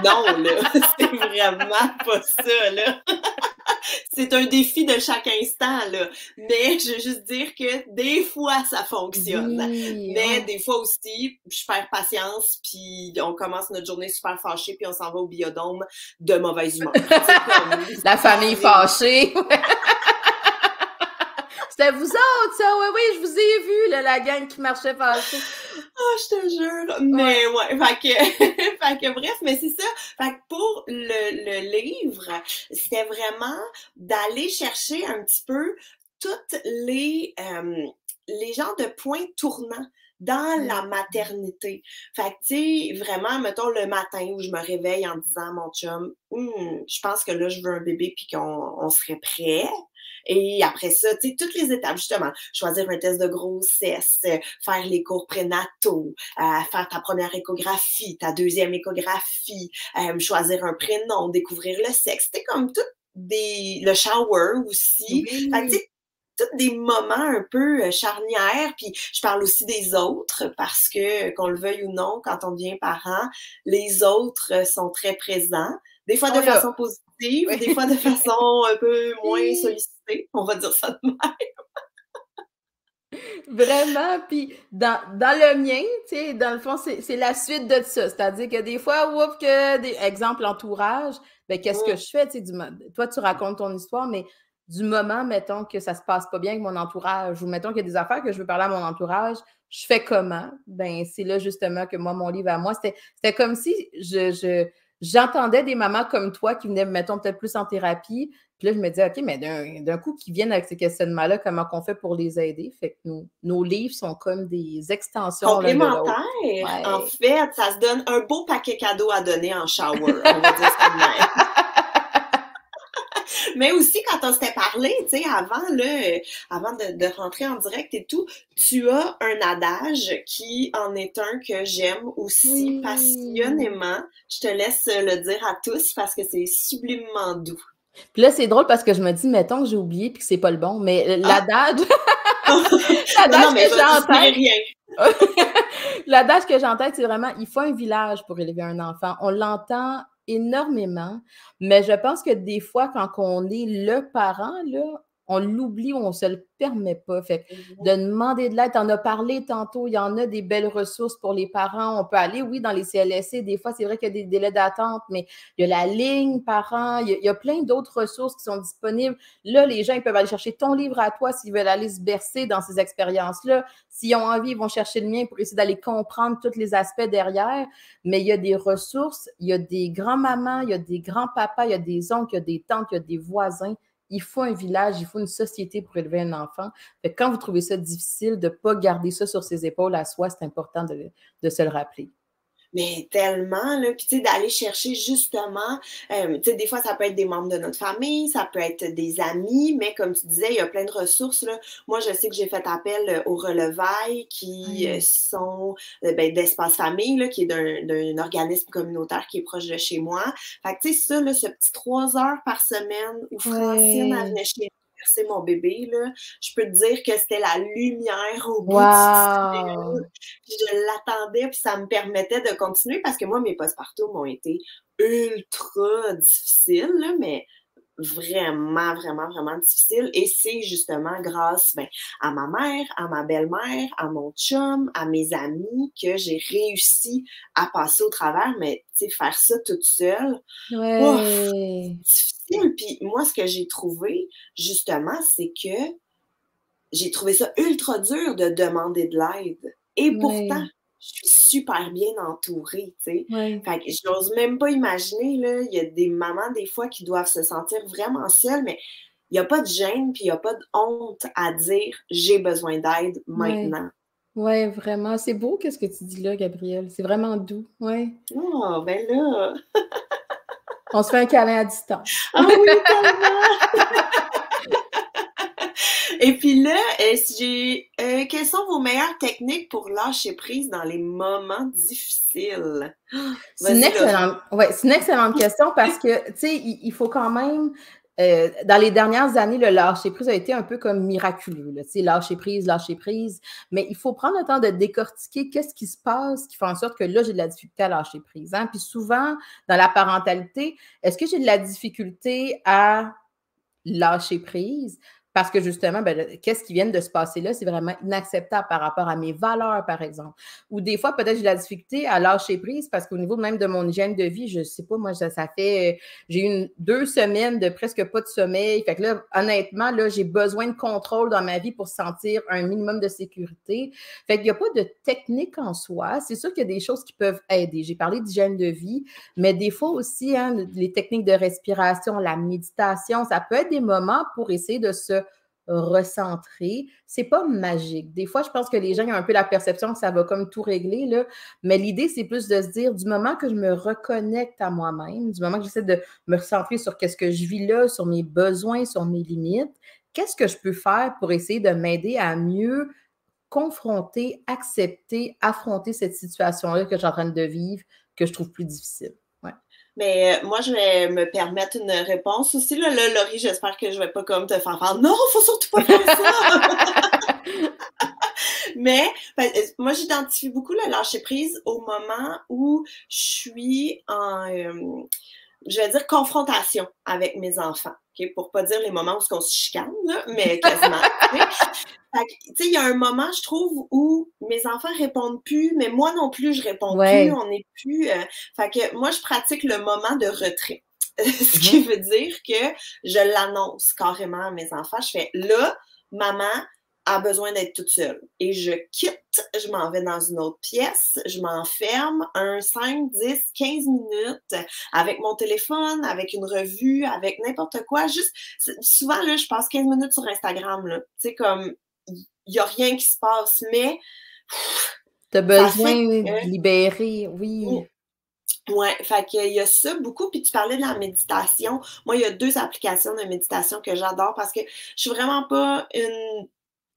Non, là, c'est vraiment pas ça, là. C'est un défi de chaque instant, là. Mais je veux juste dire que des fois, ça fonctionne. Oui, Mais ouais. des fois aussi, je perds patience, puis on commence notre journée super fâchée, puis on s'en va au biodôme de mauvaise humeur. Comme, La famille fâchée. C'était vous autres, ça? Oui, oui, je vous ai vu, là, la gang qui marchait fâchée. Ah, je te jure. Ouais. Mais ouais, fait que, fait que bref, mais c'est ça. Fait que pour le livre, c'était vraiment d'aller chercher un petit peu toutes les genres de points tournants dans la maternité. Fait que, tu sais, vraiment, mettons, le matin où je me réveille en disant à mon chum, je pense que là, je veux un bébé puis qu'on serait prêt. Et après ça, tu sais, toutes les étapes, justement, choisir un test de grossesse, faire les cours prénataux, faire ta première échographie, ta deuxième échographie, choisir un prénom, découvrir le sexe. C'était comme tout le shower aussi. Fait que, tu Oui. sais, tous des moments un peu charnières, puis je parle aussi des autres parce que, qu'on le veuille ou non, quand on devient parent, les autres sont très présents, des fois On de l'a. façon positive, Oui. des fois de façon un peu moins sollicitée, on va dire ça de même. Vraiment, puis dans le mien, tu sais, dans le fond, c'est la suite de ça. C'est-à-dire que des fois, ouf, exemple, entourage, ben qu'est-ce que Mm. je fais, tu sais, toi, tu racontes ton histoire, mais du moment, mettons, que ça se passe pas bien avec mon entourage, ou mettons qu'il y a des affaires que je veux parler à mon entourage, je fais comment? Ben, c'est là, justement, que moi, mon livre à moi, c'était comme si j'entendais des mamans comme toi qui venaient, mettons, peut-être plus en thérapie, puis là, je me disais, OK, mais d'un coup, qui viennent avec ces questionnements-là, comment on fait pour les aider? Fait que nos livres sont comme des extensions l'un de l'autre. Complémentaire, en Ouais. fait, ça se donne un beau paquet cadeau à donner en shower, on va dire ça de même. Mais aussi, quand on s'était parlé, tu sais, avant, là, avant de rentrer en direct et tout, tu as un adage qui en est un que j'aime aussi Oui. passionnément. Je te laisse le dire à tous parce que c'est sublimement doux. Puis là, c'est drôle parce que je me dis, mettons que j'ai oublié puis que c'est pas le bon, mais Ah! l'adage, Non, non, l'adage mais que je j'ai vais en t'inspirer tête, rien. l'adage que j'ai en tête, c'est vraiment, il faut un village pour élever un enfant. On l'entend énormément, mais je pense que des fois, quand on est le parent, là, on l'oublie ou on ne se le permet pas. Fait que de demander de l'aide, tu en as parlé tantôt, il y en a des belles ressources pour les parents. On peut aller, oui, dans les CLSC, des fois, c'est vrai qu'il y a des délais d'attente, mais il y a la ligne parents, il y a plein d'autres ressources qui sont disponibles. Là, les gens, ils peuvent aller chercher ton livre à toi s'ils veulent aller se bercer dans ces expériences-là. S'ils ont envie, ils vont chercher le mien pour essayer d'aller comprendre tous les aspects derrière. Mais il y a des ressources, il y a des grands-mamans, il y a des grands-papas, il y a des oncles, il y a des tantes, il y a des voisins. Il faut un village, il faut une société pour élever un enfant. Fait que quand vous trouvez ça difficile de ne pas garder ça sur ses épaules à soi, c'est important de se le rappeler. Mais tellement, là. Puis, tu sais, d'aller chercher justement, tu sais, des fois, ça peut être des membres de notre famille, ça peut être des amis, mais comme tu disais, il y a plein de ressources, là. Moi, je sais que j'ai fait appel aux Relevailles qui Ouais. sont ben, d'Espace Famille, là, qui est d'un organisme communautaire qui est proche de chez moi. Fait que, tu sais, ça, là, ce petit 3 heures par semaine où Francine, elle Ouais. venait chez bercer mon bébé, là, je peux te dire que c'était la lumière au bout du tunnel. Wow! Puis je l'attendais, puis ça me permettait de continuer parce que moi, mes postpartum ont été ultra difficiles, là, mais vraiment, vraiment, vraiment difficiles. Et c'est justement grâce ben, à ma mère, à ma belle-mère, à mon chum, à mes amis que j'ai réussi à passer au travers. Mais tu sais, faire ça toute seule, ouf, Ouais. difficile. Puis moi, ce que j'ai trouvé, justement, c'est que j'ai trouvé ça ultra dur de demander de l'aide. Et pourtant, Ouais. je suis super bien entourée, tu sais. Ouais. Fait que j'ose même pas imaginer, là, il y a des mamans, des fois, qui doivent se sentir vraiment seules, mais il y a pas de gêne, puis il y a pas de honte à dire: «J'ai besoin d'aide Ouais. maintenant». Ouais, vraiment. C'est beau qu'est-ce que tu dis là, Gabrielle. C'est vraiment doux. Ouais. Oh, ben là! On se fait un câlin à distance. Ah oui, tellement! Et puis là, quelles sont vos meilleures techniques pour lâcher prise dans les moments difficiles? C'est une Vas-y, Laura. excellente, ouais, c'est une excellente question parce que, tu sais, il faut quand même dans les dernières années, le lâcher-prise a été un peu comme miraculeux. Tu sais, lâcher prise. Mais il faut prendre le temps de décortiquer qu'est-ce qui se passe qui fait en sorte que là, j'ai de la difficulté à lâcher prise. Hein? Puis souvent, dans la parentalité, est-ce que j'ai de la difficulté à lâcher prise? Parce que justement, ben, qu'est-ce qui vient de se passer là, c'est vraiment inacceptable par rapport à mes valeurs, par exemple. Ou des fois, peut-être j'ai de la difficulté à lâcher prise parce qu'au niveau même de mon hygiène de vie, je ne sais pas, moi, ça fait, j'ai eu 2 semaines de presque pas de sommeil. Fait que là, honnêtement, là, j'ai besoin de contrôle dans ma vie pour sentir un minimum de sécurité. Fait qu'il n'y a pas de technique en soi. C'est sûr qu'il y a des choses qui peuvent aider. J'ai parlé d'hygiène de vie, mais des fois aussi, hein, les techniques de respiration, la méditation, ça peut être des moments pour essayer de se recentrer. C'est pas magique. Des fois, je pense que les gens ont un peu la perception que ça va comme tout régler, là. Mais l'idée, c'est plus de se dire, du moment que je me reconnecte à moi-même, du moment que j'essaie de me recentrer sur qu'est-ce que je vis là, sur mes besoins, sur mes limites, qu'est-ce que je peux faire pour essayer de m'aider à mieux confronter, accepter, affronter cette situation-là que je suis en train de vivre, que je trouve plus difficile. Ouais. Mais moi, je vais me permettre une réponse aussi. Là, Laurie, j'espère que je ne vais pas comme te faire faire non, il ne faut surtout pas faire ça! Mais moi, j'identifie beaucoup le lâcher-prise au moment où je suis en, je vais dire, confrontation avec mes enfants. Okay? Pour ne pas dire les moments où on se chicane, là, mais quasiment. Tu sais, il y a un moment, je trouve, où mes enfants répondent plus, mais moi non plus, je réponds plus, on n'est plus. Fait que moi, je pratique le moment de retrait. Ce qui veut dire que je l'annonce carrément à mes enfants. Je fais là, maman a besoin d'être toute seule. Et je quitte, je m'en vais dans une autre pièce, je m'enferme 5, 10, 15 minutes avec mon téléphone, avec une revue, avec n'importe quoi. Juste, souvent, là, je passe 15 minutes sur Instagram, là. Tu sais, comme, il n'y a rien qui se passe, mais... Tu as besoin de libérer, oui. Oui, fait qu'il y a ça beaucoup. Puis tu parlais de la méditation. Moi, il y a 2 applications de méditation que j'adore parce que je suis vraiment pas une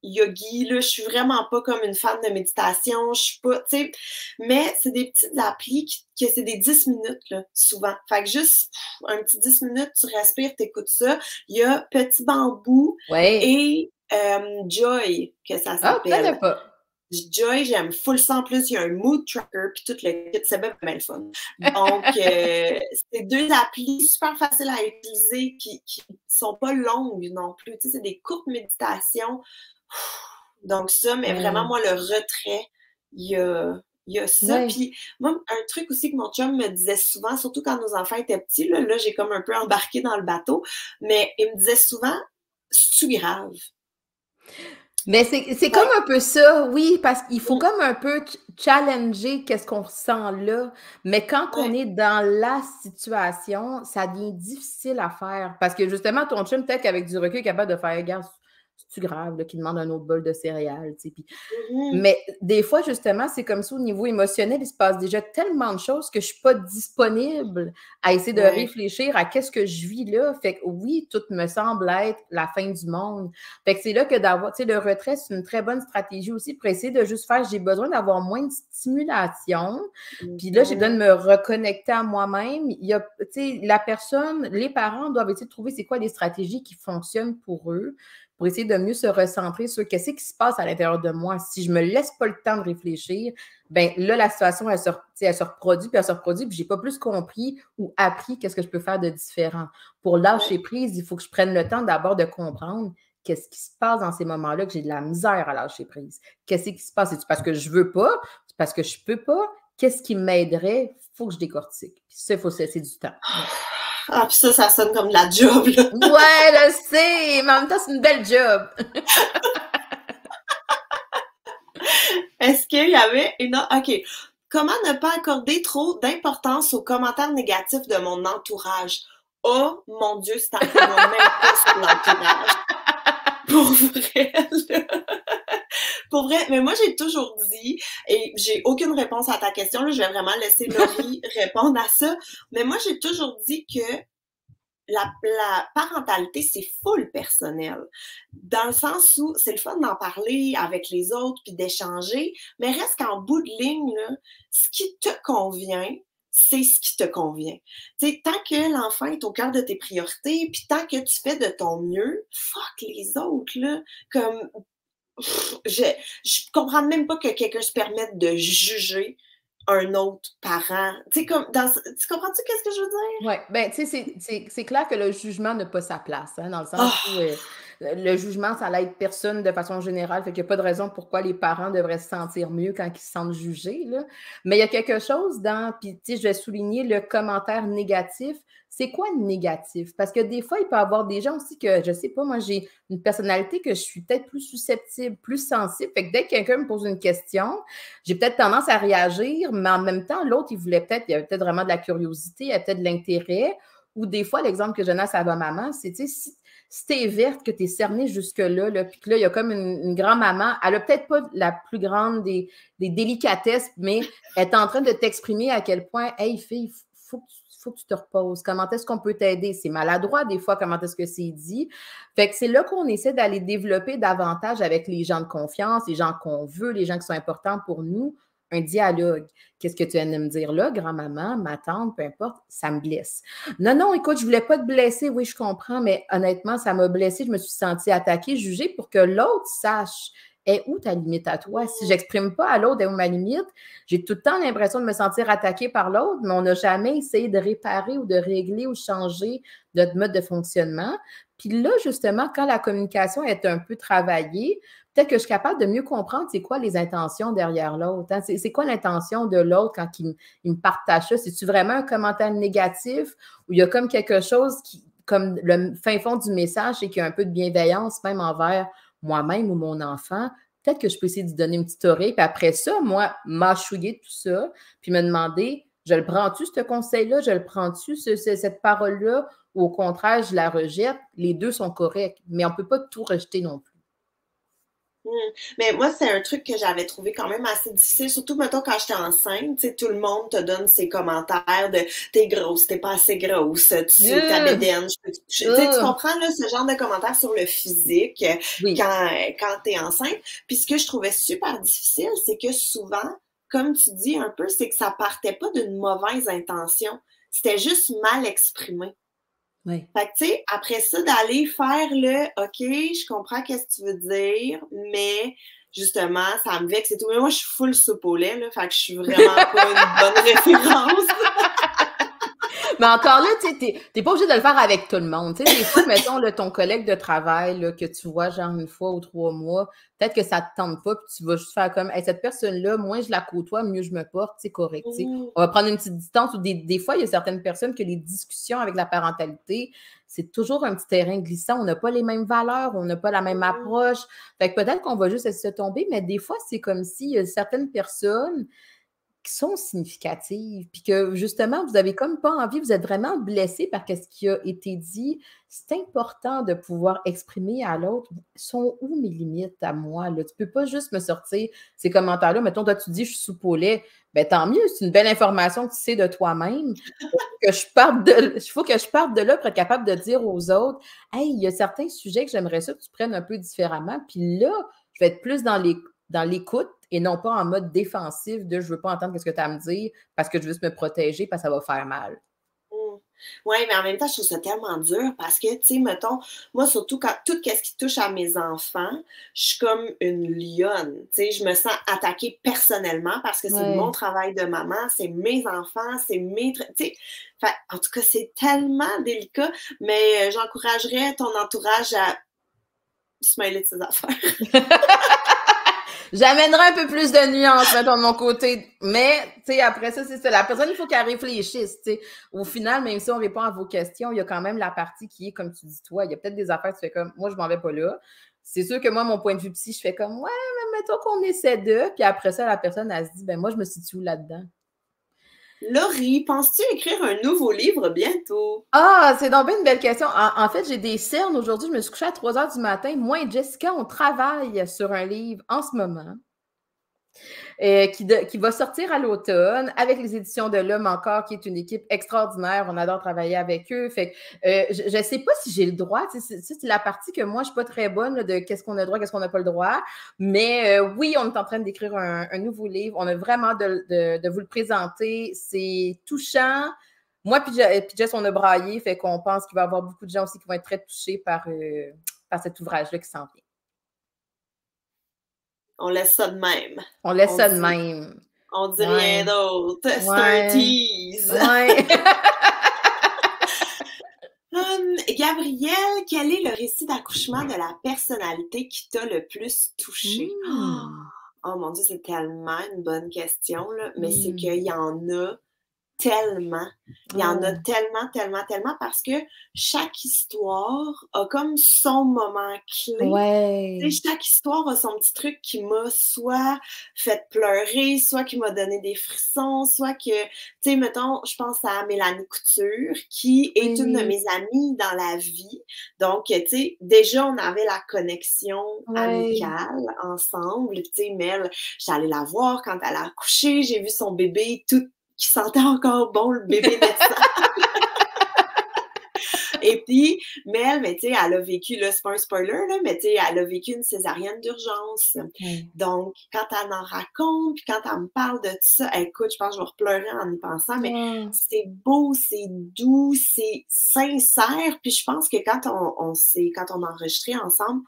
yogi, là. Je suis vraiment pas comme une fan de méditation. Je suis pas, tu sais, mais c'est des petites applis que c'est des 10 minutes, là, souvent. Fait que juste un petit 10 minutes, tu respires, t'écoutes ça. Il y a Petit Bambou et Joy, que ça s'appelle. Ah, je connais pas. Joy, j'aime full 100 plus, il y a un mood tracker, puis tout le kit, c'est bien le fun. Donc, c'est 2 applis super faciles à utiliser qui sont pas longues non plus. Tu sais, c'est des courtes méditations. Donc ça, mais vraiment, moi, le retrait, il y a ça. Puis moi, un truc aussi que mon chum me disait souvent, surtout quand nos enfants étaient petits, là j'ai comme un peu embarqué dans le bateau, mais il me disait souvent, c'est-tu grave? Mais c'est comme un peu ça, oui, parce qu'il faut comme un peu challenger qu'est-ce qu'on ressent là. Mais quand on est dans la situation, ça devient difficile à faire. Parce que justement, ton chum, peut-être qu'avec du recul, est capable de faire, regarde, c'est-tu grave, là, qu'il demande un autre bol de céréales, tu sais. Puis... Mais des fois, justement, c'est comme ça au niveau émotionnel, il se passe déjà tellement de choses que je ne suis pas disponible à essayer de réfléchir à qu'est-ce que je vis là. Fait que oui, tout me semble être la fin du monde. Fait que c'est là que d'avoir, tu sais, le retrait, c'est une très bonne stratégie aussi pour essayer de juste faire, j'ai besoin d'avoir moins de stimulation. Puis là, j'ai besoin de me reconnecter à moi-même. Il y a, tu sais, la personne, les parents doivent essayer de trouver c'est quoi les stratégies qui fonctionnent pour eux, pour essayer de mieux se recentrer sur qu'est-ce qui se passe à l'intérieur de moi. Si je ne me laisse pas le temps de réfléchir, bien là, la situation, elle se reproduit, puis je n'ai pas plus compris ou appris qu'est-ce que je peux faire de différent. Pour lâcher prise, il faut que je prenne le temps d'abord de comprendre qu'est-ce qui se passe dans ces moments-là, que j'ai de la misère à lâcher prise. Qu'est-ce qui se passe? C'est parce que je ne veux pas? C'est parce que je ne peux pas? Qu'est-ce qui m'aiderait? Il faut que je décortique. Puis ça, il faut se laisser du temps. Ah, puis ça sonne comme de la job, là. Ouais, je sais, mais en même temps, c'est une belle job. Est-ce qu'il y avait une... OK. Comment ne pas accorder trop d'importance aux commentaires négatifs de mon entourage? Oh, mon Dieu, c'est un même pas sur l'entourage. Pour vrai, là. Pour vrai, mais moi, j'ai toujours dit, et j'ai aucune réponse à ta question, là, je vais vraiment laisser Laurie répondre à ça, mais moi, j'ai toujours dit que la parentalité, c'est full personnel. Dans le sens où c'est le fun d'en parler avec les autres puis d'échanger, mais reste qu'en bout de ligne, là, ce qui te convient, c'est ce qui te convient. Tu sais, tant que l'enfant est au cœur de tes priorités, puis tant que tu fais de ton mieux, fuck les autres, là. Comme, je comprends même pas que quelqu'un se permette de juger un autre parent. Tu sais, comme, tu comprends-tu qu'est-ce que je veux dire? Oui, bien, tu sais, c'est clair que le jugement n'a pas sa place, hein, dans le sens où Oh, le jugement, ça n'aide personne de façon générale, fait qu'il n'y a pas de raison pourquoi les parents devraient se sentir mieux quand ils se sentent jugés, là. Mais il y a quelque chose dans, puis tu sais, je vais souligner le commentaire négatif. C'est quoi le négatif? Parce que des fois, il peut y avoir des gens aussi que, je sais pas, moi, j'ai une personnalité que je suis peut-être plus susceptible, plus sensible, fait que dès que quelqu'un me pose une question, j'ai peut-être tendance à réagir, mais en même temps, l'autre, il y avait peut-être vraiment de la curiosité, il y avait peut-être de l'intérêt. Ou des fois, l'exemple que je donne à sa maman, c'est, tu sais, si t'es verte, que t'es cernée jusque-là, là, puis que là, il y a comme une grand-maman, elle a peut-être pas la plus grande des délicatesses, mais elle est en train de t'exprimer à quel point, hey, fille, faut que tu te reposes. Comment est-ce qu'on peut t'aider? C'est maladroit des fois, comment est-ce que c'est dit? Fait que c'est là qu'on essaie d'aller développer davantage avec les gens de confiance, les gens qu'on veut, les gens qui sont importants pour nous, un dialogue. Qu'est-ce que tu viens de me dire là, grand-maman, ma tante, peu importe, ça me blesse. Non, non, écoute, je voulais pas te blesser, oui, je comprends, mais honnêtement, ça m'a blessée, je me suis sentie attaquée, jugée pour que l'autre sache est où ta limite à toi. Si j'exprime pas à l'autre est où ma limite, j'ai tout le temps l'impression de me sentir attaquée par l'autre, mais on n'a jamais essayé de réparer ou de régler ou changer notre mode de fonctionnement. Puis là, justement, quand la communication est un peu travaillée, peut-être que je suis capable de mieux comprendre c'est quoi les intentions derrière l'autre. Hein? C'est quoi l'intention de l'autre quand il me partage ça? C'est-tu vraiment un commentaire négatif ou il y a comme quelque chose qui, comme le fin fond du message, c'est qu'il y a un peu de bienveillance même envers moi-même ou mon enfant? Peut-être que je peux essayer de lui donner une petite oreille, puis après ça, moi, mâchouiller tout ça, puis me demander, je le prends-tu, ce conseil-là? Je le prends-tu, cette parole-là? Ou au contraire, je la rejette? Les deux sont corrects, mais on ne peut pas tout rejeter non plus. Mais moi, c'est un truc que j'avais trouvé quand même assez difficile, surtout mettons quand j'étais enceinte, tu sais, tout le monde te donne ses commentaires de t'es grosse, t'es pas assez grosse, tu ta bédaine, tu sais, tu comprends là, ce genre de commentaires sur le physique Oui. quand t'es enceinte. Puis ce que je trouvais super difficile, c'est que souvent, comme tu dis un peu, c'est que ça partait pas d'une mauvaise intention. C'était juste mal exprimé. Oui. Fait que, tu sais, après ça, d'aller faire le OK, je comprends qu'est-ce que tu veux dire, mais justement, ça me vexe et tout. Mais moi, je suis full soupe au lait, là. Fait que je suis vraiment pas une bonne référence. Mais encore là, tu sais, t'es pas obligé de le faire avec tout le monde. Tu sais, des fois, mettons, là, ton collègue de travail, là, que tu vois genre une fois ou 3 mois, peut-être que ça te tente pas, puis tu vas juste faire comme, hey, cette personne-là, moins je la côtoie, mieux je me porte, c'est correct. Tu sais. On va prendre une petite distance. Ou des fois, il y a certaines personnes que les discussions avec la parentalité, c'est toujours un petit terrain glissant. On n'a pas les mêmes valeurs, on n'a pas la même approche. Fait que peut-être qu'on va juste se tomber, mais des fois, c'est comme si certaines personnes qui sont significatives, puis que justement, vous n'avez comme pas envie, vous êtes vraiment blessé par ce qui a été dit. C'est important de pouvoir exprimer à l'autre, sont où mes limites à moi? Là? Tu ne peux pas juste me sortir ces commentaires-là. Mettons, toi, tu dis, je suis soupe au lait. Bien, tant mieux, c'est une belle information que tu sais de toi-même. Il faut que je parte de là pour être capable de dire aux autres, hey, il y a certains sujets que j'aimerais ça que tu prennes un peu différemment. Puis là, je vais être plus dans l'écoute et non pas en mode défensif de je veux pas entendre ce que tu as à me dire parce que je veux juste me protéger parce que ça va faire mal. Oui, mais en même temps, je trouve ça tellement dur parce que, tu sais, mettons, moi, surtout quand tout ce qui touche à mes enfants, je suis comme une lionne. Tu sais, je me sens attaquée personnellement parce que c'est mon Ouais. travail de maman, c'est mes enfants, c'est mes. Tu sais, en tout cas, c'est tellement délicat, mais j'encouragerais ton entourage à se mêler de ses affaires. J'amènerai un peu plus de nuances, mettons, de mon côté. Mais, tu sais, après ça, c'est ça. La personne, il faut qu'elle réfléchisse, tu sais. Au final, même si on répond à vos questions, il y a quand même la partie qui est, comme tu dis, toi, il y a peut-être des affaires que tu fais comme, moi, je m'en vais pas là. C'est sûr que moi, mon point de vue psy, je fais comme, ouais, mais mettons qu'on essaie de. Puis après ça, la personne, elle se dit, ben moi, je me situe où là-dedans? Laurie, penses-tu écrire un nouveau livre bientôt? Ah, c'est donc bien une belle question. En fait, j'ai des cernes aujourd'hui. Je me suis couchée à 3 heures du matin. Moi et Jessica, on travaille sur un livre en ce moment. qui va sortir à l'automne avec les éditions de l'Homme encore, qui est une équipe extraordinaire. On adore travailler avec eux. Fait je ne sais pas si j'ai le droit. C'est la partie que moi, je ne suis pas très bonne là, de qu'est-ce qu'on a le droit, qu'est-ce qu'on n'a pas le droit. Mais oui, on est en train d'écrire un nouveau livre. On a vraiment de vous le présenter. C'est touchant. Moi puis Jess, on a braillé, fait qu'on pense qu'il va y avoir beaucoup de gens aussi qui vont être très touchés par cet ouvrage-là qui s'en vient. On laisse ça de même. On laisse ça de même. On dit rien d'autre. C'est un tease. Gabrielle, quel est le récit d'accouchement de la personnalité qui t'a le plus touché? Oh mon Dieu, c'est tellement une bonne question, là. Mais c'est qu'il y en a tellement. Il y en a tellement parce que chaque histoire a comme son moment clé. Ouais. Chaque histoire a son petit truc qui m'a soit fait pleurer, soit qui m'a donné des frissons, soit que, tu sais, mettons, je pense à Mélanie Couture, qui est une de mes amies dans la vie. Donc, tu sais, déjà, on avait la connexion amicale ensemble. Tu sais, Mel, j'étais allée la voir quand elle a accouché, j'ai vu son bébé tout qui sentait encore bon le bébé naissant. Et puis, Mel, mais tu sais, elle a vécu, là, c'est pas un spoiler, là, mais tu sais, elle a vécu une césarienne d'urgence. Donc, quand elle en raconte, puis quand elle me parle de tout ça, écoute, je pense que je vais repleurer en y pensant, mais c'est beau, c'est doux, c'est sincère. Puis je pense que quand on a enregistré ensemble,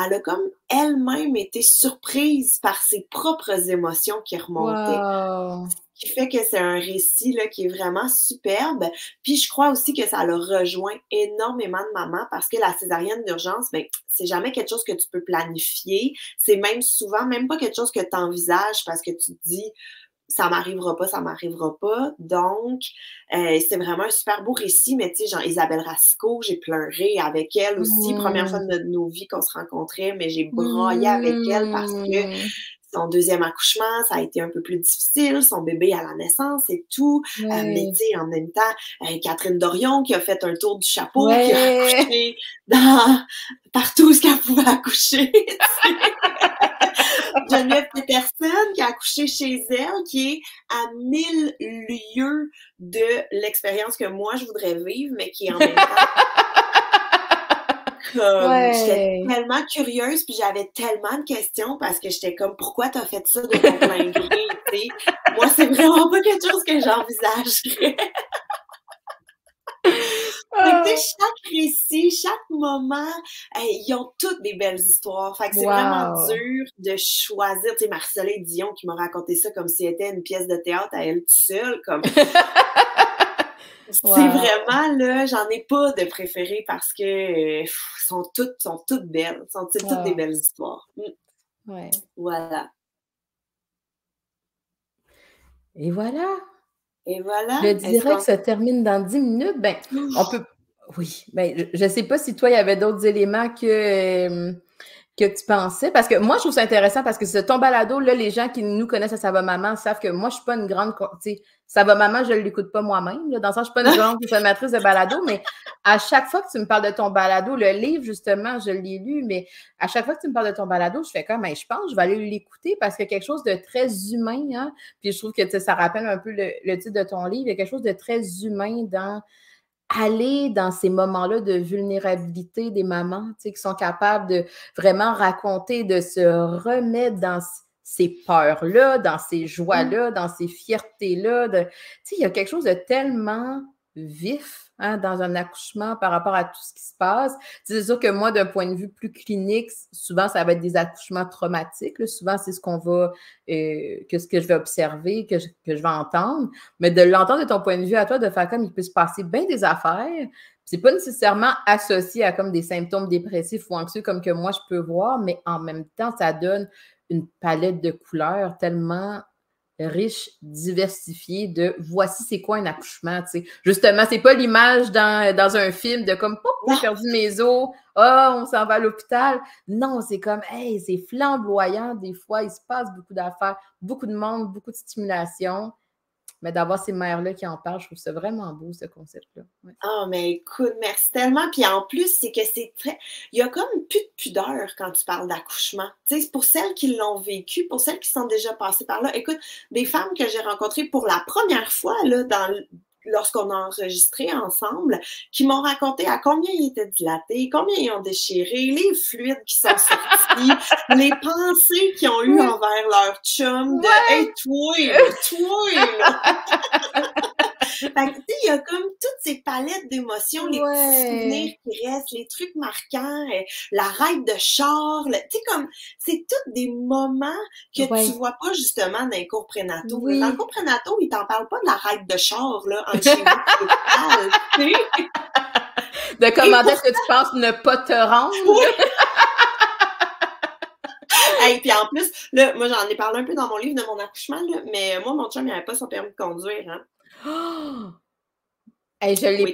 elle a comme elle-même été surprise par ses propres émotions qui remontaient. Ce qui fait que c'est un récit là, qui est vraiment superbe. Puis je crois aussi que ça l'a rejoint énormément de mamans parce que la césarienne d'urgence, ben, c'est jamais quelque chose que tu peux planifier. C'est même souvent même pas quelque chose que tu envisages parce que tu te dis ça m'arrivera pas, ça m'arrivera pas. Donc, c'est vraiment un super beau récit, mais tu sais, genre Isabelle Racicot, j'ai pleuré avec elle aussi. Première fois de nos vies qu'on se rencontrait, mais j'ai braillé avec elle parce que son deuxième accouchement, ça a été un peu plus difficile, son bébé à la naissance et tout. Mais tu sais, en même temps, Catherine Dorion qui a fait un tour du chapeau, qui a accouché partout où qu'elle pouvait accoucher. Geneviève Peterson qui a accouché chez elle, qui est à 1000 lieues de l'expérience que moi je voudrais vivre, mais qui est en même temps comme j'étais tellement curieuse, puis j'avais tellement de questions parce que j'étais comme pourquoi t'as fait ça de ton plein gré, tu sais? Moi, c'est vraiment pas quelque chose que j'envisagerais. Tu sais, chaque récit, chaque moment, ils ont toutes des belles histoires. Fait que c'est vraiment dur de choisir. Tu sais, Marie-Soleil Dion qui m'a raconté ça comme si c'était une pièce de théâtre à elle toute seule. Comme... C'est vraiment, là, j'en ai pas de préféré parce que sont toutes belles. Sont toutes des belles histoires. Voilà. Et voilà. Et voilà. Le direct se termine dans 10 minutes. Ben, on peut... Oui, ben, je ne sais pas si toi, il y avait d'autres éléments que tu pensais. Parce que moi, je trouve ça intéressant parce que ton balado, là, les gens qui nous connaissent à Ça va maman savent que moi, je ne suis pas une grande... Tu sais, Ça va maman, je ne l'écoute pas moi-même. Dans le sens, je ne suis pas une grande consommatrice de balado, mais à chaque fois que tu me parles de ton balado, le livre, justement, je l'ai lu, mais à chaque fois que tu me parles de ton balado, je fais comme, je pense que je vais aller l'écouter parce qu'il y a quelque chose de très humain. Hein? Puis je trouve que ça rappelle un peu le titre de ton livre. Il y a quelque chose de très humain dans aller dans ces moments-là de vulnérabilité des mamans, qui sont capables de vraiment raconter, de se remettre dans ces peurs-là, dans ces joies-là, dans ces fiertés-là. Il y a quelque chose de tellement vif dans un accouchement par rapport à tout ce qui se passe. C'est sûr que moi, d'un point de vue plus clinique, souvent, ça va être des accouchements traumatiques. Là. Souvent, c'est ce qu'on va, ce que je vais observer, que je vais entendre. Mais de l'entendre de ton point de vue à toi, de faire comme il peut se passer bien des affaires. C'est pas nécessairement associé à comme des symptômes dépressifs ou anxieux comme que moi, je peux voir, mais en même temps, ça donne une palette de couleurs tellement riche, diversifiée de voici c'est quoi un accouchement, tu sais. Justement, c'est pas l'image dans un film de comme j'ai perdu mes os, on s'en va à l'hôpital. Non, c'est comme c'est flamboyant des fois, il se passe beaucoup d'affaires, beaucoup de monde, beaucoup de stimulation. Mais d'avoir ces mères-là qui en parlent, je trouve ça vraiment beau, ce concept-là. Ouais. Ah, mais écoute, merci tellement. Puis en plus, c'est que c'est très. Il y a comme plus de pudeur quand tu parles d'accouchement. Tu sais, pour celles qui l'ont vécu, pour celles qui sont déjà passées par là. Écoute, des femmes que j'ai rencontrées pour la première fois, là, lorsqu'on a enregistré ensemble, qui m'ont raconté à combien ils étaient dilatés, combien ils ont déchiré, les fluides qui sont sortis, les pensées qu'ils ont eues envers leur chum, de hey, toi, là. Fait que, tu sais, il y a comme toutes ces palettes d'émotions, les petits souvenirs qui restent, les trucs marquants, la ride de char, tu sais, comme, c'est tous des moments que tu vois pas justement dans les cours prénataux. Dans le cours prénataux, ils t'en parlent pas de la ride de char, là, en chez vous, de comment est-ce que tu penses ne pas te rendre? Hey, puis en plus, là, moi, j'en ai parlé un peu dans mon livre de mon accouchement, là, mais moi, mon chum, il n'avait pas son permis de conduire, hein. Oh! Hey, je l'ai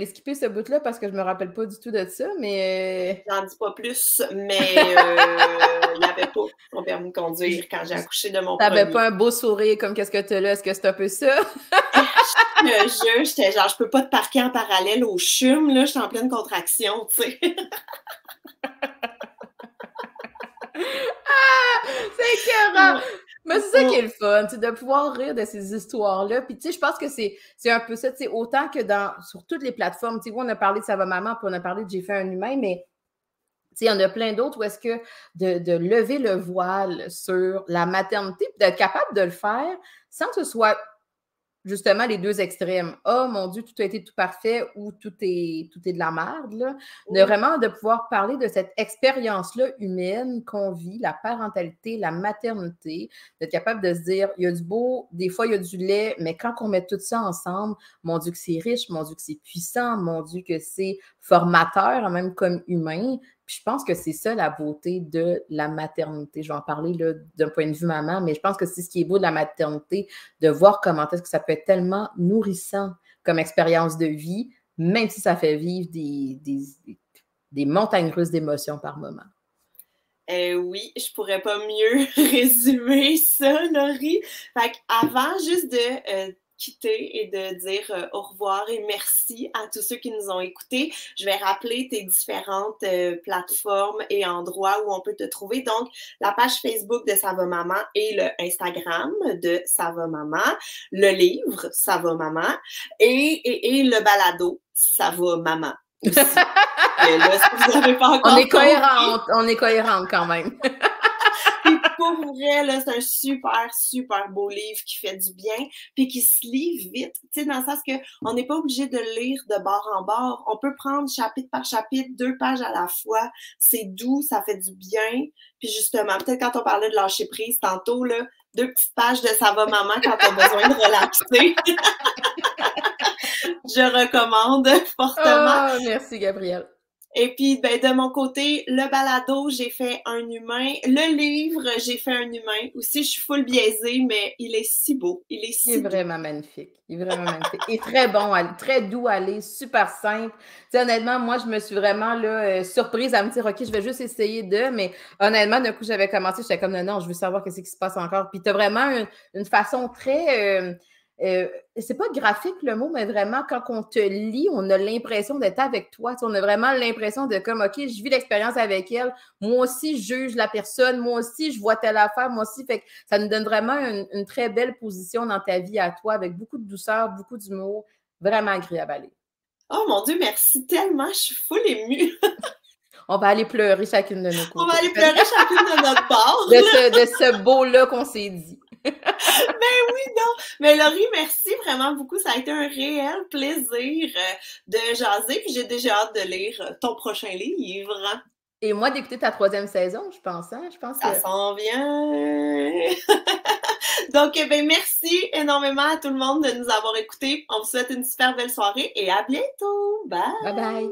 skippé ce bout-là parce que je me rappelle pas du tout de ça, mais... J'en dis pas plus, mais il n'avait pas son permis de conduire quand j'ai accouché de mon premier. T'avais pas un beau sourire comme qu'est-ce que t'as là? Est-ce que c'est un peu ça? Je te jure, j'étais genre, je peux pas te parquer en parallèle au CHUM, là, je suis en pleine contraction, tu sais. C'est écœurant! Mais c'est ça qui est le fun, de pouvoir rire de ces histoires-là. Puis, tu sais, je pense que c'est un peu ça, tu sais, autant que sur toutes les plateformes. Tu sais, on a parlé de Ça va maman, puis on a parlé de J'ai fait un humain, mais tu sais, il y en a plein d'autres où est-ce que de lever le voile sur la maternité, puis d'être capable de le faire sans que ce soit justement les deux extrêmes. Oh mon Dieu, tout a été tout parfait ou tout est de la merde, là. De pouvoir parler de cette expérience-là humaine qu'on vit, la parentalité, la maternité, d'être capable de se dire, il y a du beau, des fois il y a du laid, mais quand on met tout ça ensemble, mon Dieu que c'est riche, mon Dieu que c'est puissant, mon Dieu que c'est formateur, même comme humain. Puis je pense que c'est ça la beauté de la maternité. Je vais en parler là, d'un point de vue maman, mais je pense que c'est ce qui est beau de la maternité, de voir comment est-ce que ça peut être tellement nourrissant comme expérience de vie, même si ça fait vivre des montagnes russes d'émotions par moment. Oui, je pourrais pas mieux résumer ça, Laurie. Fait qu'avant juste de quitter et de dire au revoir et merci à tous ceux qui nous ont écoutés, je vais rappeler tes différentes plateformes et endroits où on peut te trouver. Donc, la page Facebook de Ça va maman et le Instagram de Ça va maman, le livre Ça va maman et le balado Ça va maman. Aussi. Là, si vous n'avez pas encore on est cohérente quand même. Puis pour vrai, là, c'est un super, super beau livre qui fait du bien, puis qui se lit vite, tu sais, dans le sens qu'on n'est pas obligé de le lire de bord en bord. On peut prendre chapitre par chapitre, 2 pages à la fois. C'est doux, ça fait du bien. Puis justement, peut-être quand on parlait de lâcher prise tantôt, là, 2 petites pages de Ça va maman quand tu as besoin de relaxer. Je recommande fortement. Oh, merci, Gabrielle. Et puis, ben, de mon côté, le balado, j'ai fait un humain. Le livre, j'ai fait un humain. Aussi, je suis full biaisée, mais il est si beau. Il est vraiment magnifique. Il est vraiment magnifique. Et très bon, très doux à lire, super simple. Tu sais, honnêtement, moi, je me suis vraiment là, surprise à me dire, OK, je vais juste essayer mais honnêtement, d'un coup, j'avais commencé, j'étais comme, non, je veux savoir qu'est-ce qui se passe encore. Puis tu as vraiment une façon très... c'est pas graphique le mot, mais vraiment, quand on te lit, on a l'impression d'être avec toi. On a vraiment l'impression de comme, OK, je vis l'expérience avec elle. Moi aussi, je juge la personne. Moi aussi, je vois telle affaire. Moi aussi, fait que ça nous donne vraiment une très belle position dans ta vie à toi, avec beaucoup de douceur, beaucoup d'humour. Vraiment agréable à lire. Oh mon Dieu, merci tellement. Je suis full émue. On va aller pleurer chacune de nos côtés. On va aller pleurer chacune de notre part. de ce beau-là qu'on s'est dit. Ben oui, non. Mais Laurie, merci vraiment beaucoup. Ça a été un réel plaisir de jaser. Puis j'ai déjà hâte de lire ton prochain livre. Et moi, d'écouter ta 3e saison, je pense. Hein? Je pense ça s'en vient. Donc, ben, merci énormément à tout le monde de nous avoir écoutés. On vous souhaite une super belle soirée et à bientôt. Bye! Bye bye!